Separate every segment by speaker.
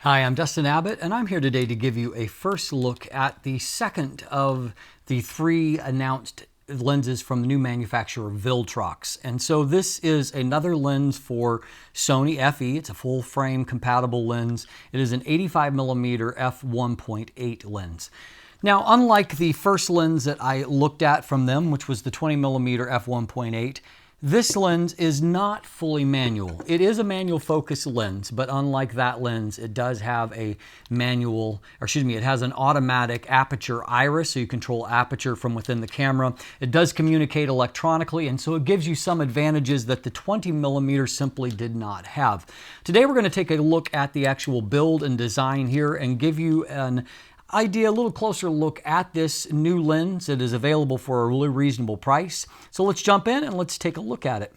Speaker 1: Hi, I'm Dustin Abbott, and I'm here today to give you a first look at the second of the three announced lenses from the new manufacturer Viltrox. And so this is another lens for Sony FE. It's a full frame compatible lens. It is an 85mm f1.8 lens. Now, unlike the first lens that I looked at from them, which was the 20mm f1.8, this lens is not fully manual. It is a manual focus lens, but unlike that lens, it does have a it has an automatic aperture iris, so you control aperture from within the camera. It does communicate electronically, and so it gives you some advantages that the 20mm simply did not have. Today, we're going to take a look at the actual build and design here and give you an idea, a little closer look at this new lens. It is available for a really reasonable price. So let's jump in and let's take a look at it.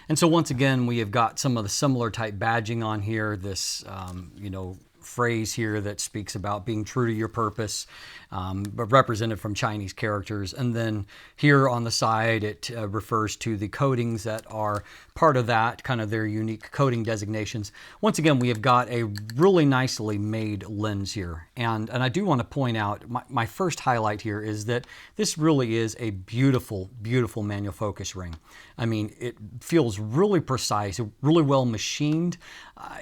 Speaker 1: And so once again, we have got some of the similar type badging on here. This, phrase here that speaks about being true to your purpose, but represented from Chinese characters. And then here on the side, it refers to the coatings that are part of that, kind of their unique coating designations. Once again, we have got a really nicely made lens here. And I do want to point out, my first highlight here is that this really is a beautiful, beautiful manual focus ring. I mean, it feels really precise, really well machined.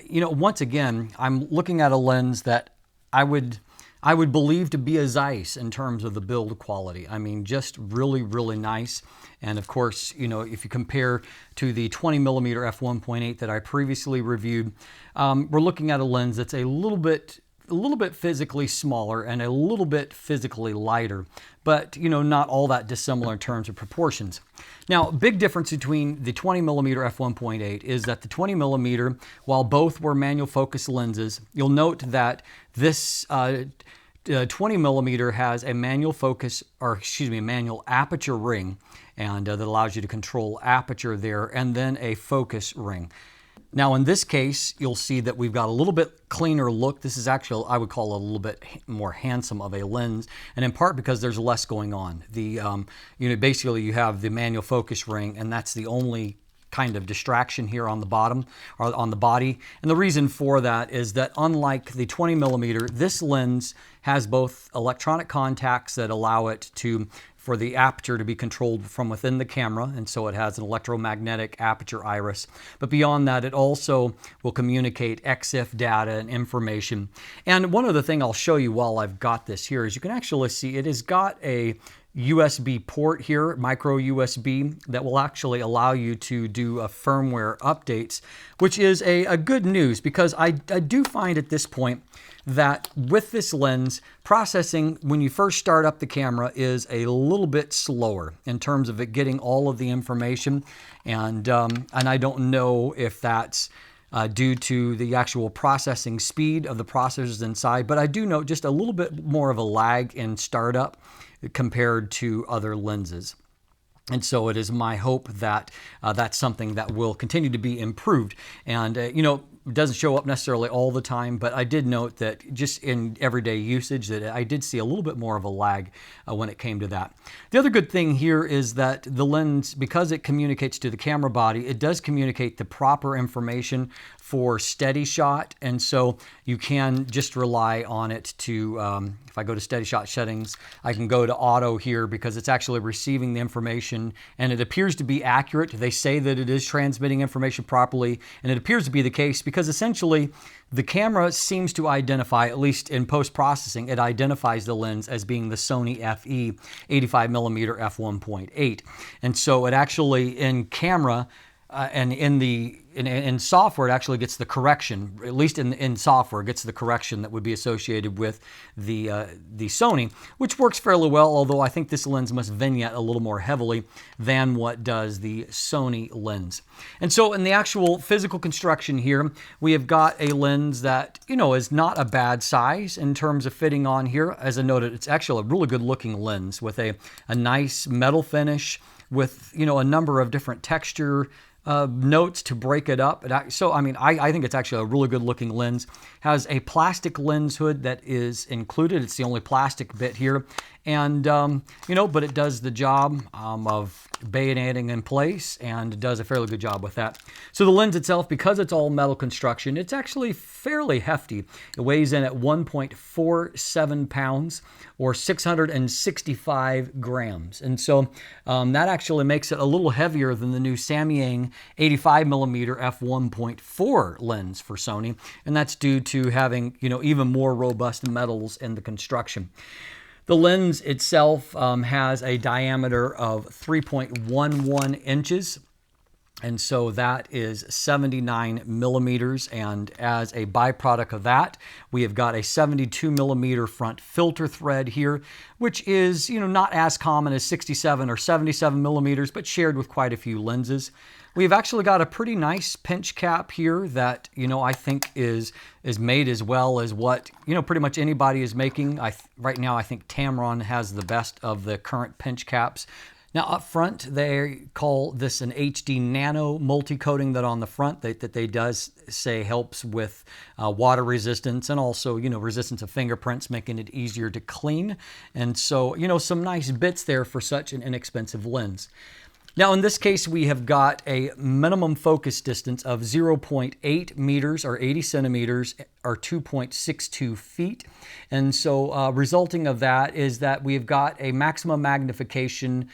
Speaker 1: Once again, I'm looking at a lens that I would believe to be a Zeiss in terms of the build quality. I mean, just really, really nice. And of course, if you compare to the 20mm f1.8 that I previously reviewed, we're looking at a lens that's a little bit physically smaller and a little bit physically lighter, but not all that dissimilar in terms of proportions. Now, big difference between the 20mm f1.8 is that the 20mm, while both were manual focus lenses, you'll note that this 20mm has a manual aperture ring, and that allows you to control aperture there, and then a focus ring. Now in this case, you'll see that we've got a little bit cleaner look. This is actually, I would call it a little bit more handsome of a lens, and in part because there's less going on. Basically you have the manual focus ring, and that's the only kind of distraction here on the bottom, or on the body. And the reason for that is that unlike the 20mm, this lens has both electronic contacts that allow it for the aperture to be controlled from within the camera, and so it has an electromagnetic aperture iris. But beyond that, it also will communicate EXIF data and information. And one other thing I'll show you while I've got this here is you can actually see it has got a USB port here, micro USB, that will actually allow you to do firmware updates, which is a good news, because I do find at this point that with this lens, processing when you first start up the camera is a little bit slower in terms of it getting all of the information, and I don't know if that's due to the actual processing speed of the processors inside, but I do note just a little bit more of a lag in startup compared to other lenses. And so it is my hope that that's something that will continue to be improved. And, it doesn't show up necessarily all the time, but I did note that just in everyday usage that I did see a little bit more of a lag when it came to that. The other good thing here is that the lens, because it communicates to the camera body, it does communicate the proper information for steady shot, and so you can just rely on it to, if I go to steady shot settings, I can go to auto here because it's actually receiving the information, and it appears to be accurate. They say that it is transmitting information properly, and it appears to be the case because essentially the camera seems to identify, at least in post-processing, it identifies the lens as being the Sony FE 85mm f1.8. And so it actually, in camera, and in software, it actually gets the correction, at least in software, it gets the correction that would be associated with the Sony, which works fairly well, although I think this lens must vignette a little more heavily than what does the Sony lens. And so in the actual physical construction here, we have got a lens that, is not a bad size in terms of fitting on here. As I noted, it's actually a really good looking lens with a nice metal finish, with a number of different texture notes to break it up. So, I mean, I think it's actually a really good looking lens. Has a plastic lens hood that is included. It's the only plastic bit here. And, you know, but it does the job of bayoneting in place, and it does a fairly good job with that. So the lens itself, because it's all metal construction, it's actually fairly hefty. It weighs in at 1.47 pounds or 665 grams. And so that actually makes it a little heavier than the new Samyang 85mm F1.8 lens for Sony. And that's due to having, you know, even more robust metals in the construction. The lens itself has a diameter of 3.11 inches. And so that is 79 millimeters. And as a byproduct of that, we have got a 72 millimeter front filter thread here, which is, you know, not as common as 67 or 77 millimeters, but shared with quite a few lenses. We've actually got a pretty nice pinch cap here that, you know, I think is made as well as what, you know, pretty much anybody is making. Right now, I think Tamron has the best of the current pinch caps. Now up front, they call this an HD Nano multi-coating that on the front that they does say helps with water resistance and also, you know, resistance of fingerprints, making it easier to clean. And so, you know, some nice bits there for such an inexpensive lens. Now, in this case, we have got a minimum focus distance of 0.8 meters or 80 centimeters or 2.62 feet. And so resulting of that is that we've got a maximum magnification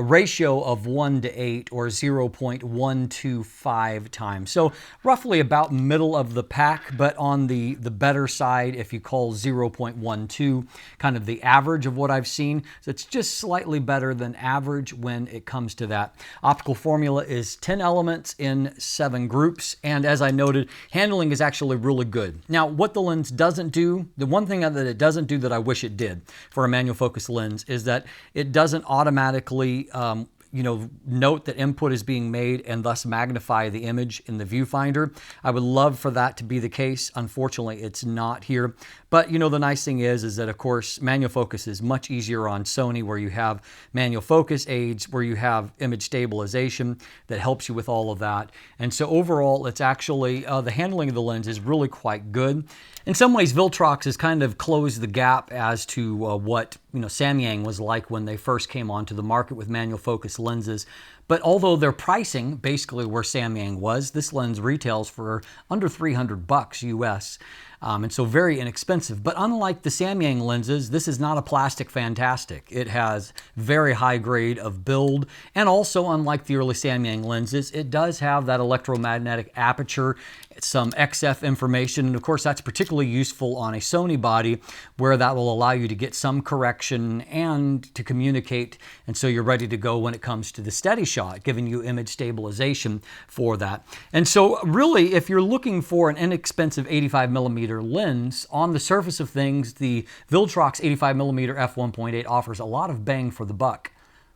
Speaker 1: ratio of 1:8 or 0.125 times. So roughly about middle of the pack, but on the better side if you call 0.12 kind of the average of what I've seen. So it's just slightly better than average when it comes to that. Optical formula is 10 elements in 7 groups. And as I noted, handling is actually really good. Now, what the lens doesn't do, the one thing that it doesn't do that I wish it did for a manual focus lens is that it doesn't automatically you know, note that input is being made and thus magnify the image in the viewfinder. I would love for that to be the case. Unfortunately, it's not here. But, you know, the nice thing is that, of course, manual focus is much easier on Sony, where you have manual focus aids, where you have image stabilization that helps you with all of that. And so overall, it's actually, the handling of the lens is really quite good. In some ways, Viltrox has kind of closed the gap as to what, you know, Samyang was like when they first came onto the market with manual focus lenses. But although their pricing basically where Samyang was, this lens retails for under 300 bucks US. And so very inexpensive. But unlike the Samyang lenses, this is not a plastic fantastic. It has very high grade of build. And also, unlike the early Samyang lenses, it does have that electromagnetic aperture, some XF information. And of course, that's particularly useful on a Sony body, where that will allow you to get some correction and to communicate. And so you're ready to go when it comes to the steady shot, giving you image stabilization for that. And so really, if you're looking for an inexpensive 85mm lens, on the surface of things, the Viltrox 85mm F1.8 offers a lot of bang for the buck.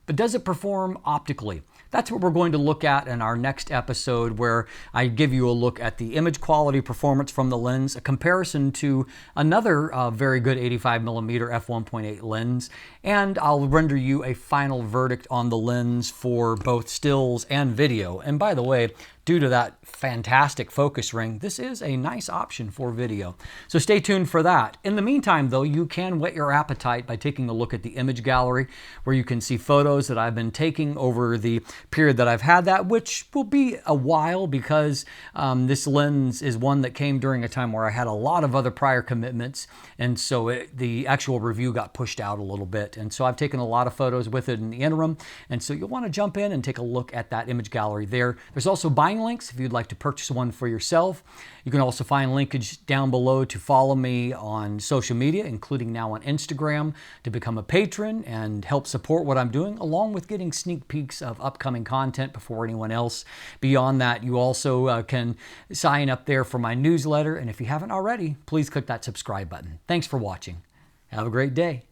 Speaker 1: But does it perform optically? That's what we're going to look at in our next episode, where I give you a look at the image quality performance from the lens, a comparison to another very good 85mm F1.8 lens, and I'll render you a final verdict on the lens for both stills and video. And by the way, due to that fantastic focus ring, this is a nice option for video. So stay tuned for that. In the meantime, though, you can whet your appetite by taking a look at the image gallery, where you can see photos that I've been taking over the period that I've had that, which will be a while because this lens is one that came during a time where I had a lot of other prior commitments, and so the actual review got pushed out a little bit. And so I've taken a lot of photos with it in the interim, and so you'll want to jump in and take a look at that image gallery there. There's also buying links if you'd like to purchase one for yourself. You can also find linkage down below to follow me on social media, including now on Instagram, to become a patron and help support what I'm doing, along with getting sneak peeks of upcoming content before anyone else. Beyond that, you also can sign up there for my newsletter, and if you haven't already, please click that subscribe button. Thanks for watching. Have a great day.